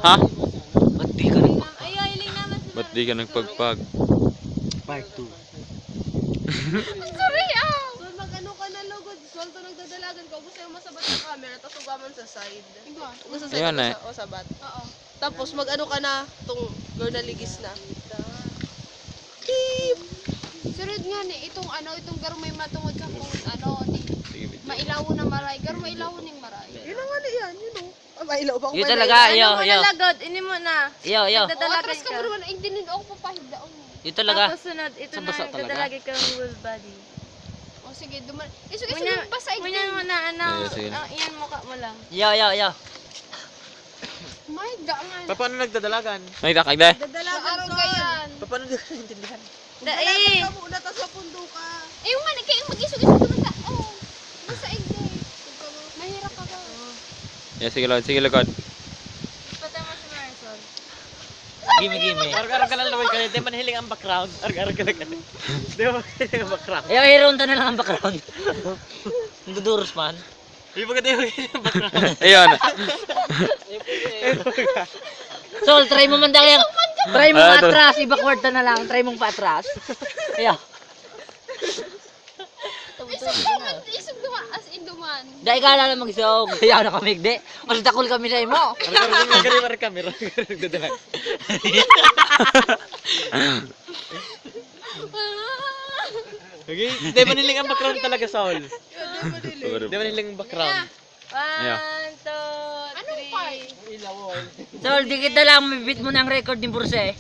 Ha? Ba't di ka nagpag... Ay, hiling naman sila. Ba't di ka nagpagpag? Part 2. Sorry, So mag-ano ka na lugod, solto nagdadalagan ka, ubos yung masabat sa camera, tapos ugaman sa side. Ubos sa side Ayan eh. o sabat. Oo. Tapos mag-ano ka na, tong girl na ligis na. Beep! Sunod nga ni, itong garo may matungod sa kung di Sige, video. mailawo na maray. Garo mailawo ning maray. Yun ang ano yan, yun o. Mailaw ba? Yun talaga, yo. Nalagod, ini mo na. Yo. Nagdadalagan Atras ka mo naman, hindi din ako papahigdaon. Yun talaga. Tapos sunod, ito Sa na, basa talaga? nagdadalagay ka ng whole body. O sige, duman. Iso Munya- yung basaig din. Munyan mo na, Sige. iyan mukha mo lang. Yo. My God, Paano nagdadalagan? Nakita ka, Igday? Dadalagan araw son. gayan. Paano di ko naintindihan? Dalagan ka muna, tapos mapundo ka. Eh, yung nga, kayo mag-isog-isog naman ka. Oh, basaig din. Mahirap ka ba? Yeah, sige, Lord. Sige, Lord. Patay mo si Marisol. Gimme. Arag-arag ka lang naman kayo. Di man hiling ang background. Arag-arag ka lang kayo. Di ba hiling ang background? Yo, hironta na lang ang background. Nagduduros man. Di ba ka tayo hiling ang background? Ayun. Sol, try mo man dali. Try mo Ah, to. atras, i-backward ka na lang. Try mong pa-atras. Ayan. Isog duman, as in duman. Dahil ka lang mag-isog. Kaya na kami, di. Mas dakol kami sa imo. Arag-arag ka camera. Nagdadalag. Okay? Di ba hiling ang background talaga, Saul? Di ba hiling ang background? Yeah. 1, 2, 3. Anong part? Sol, di kita lang mabit mo ng record ni Burse.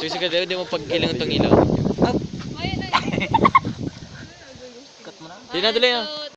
Sige, di mo pagkilang itong ilaw. Ayun na. Cut mo na. Di na, dali na.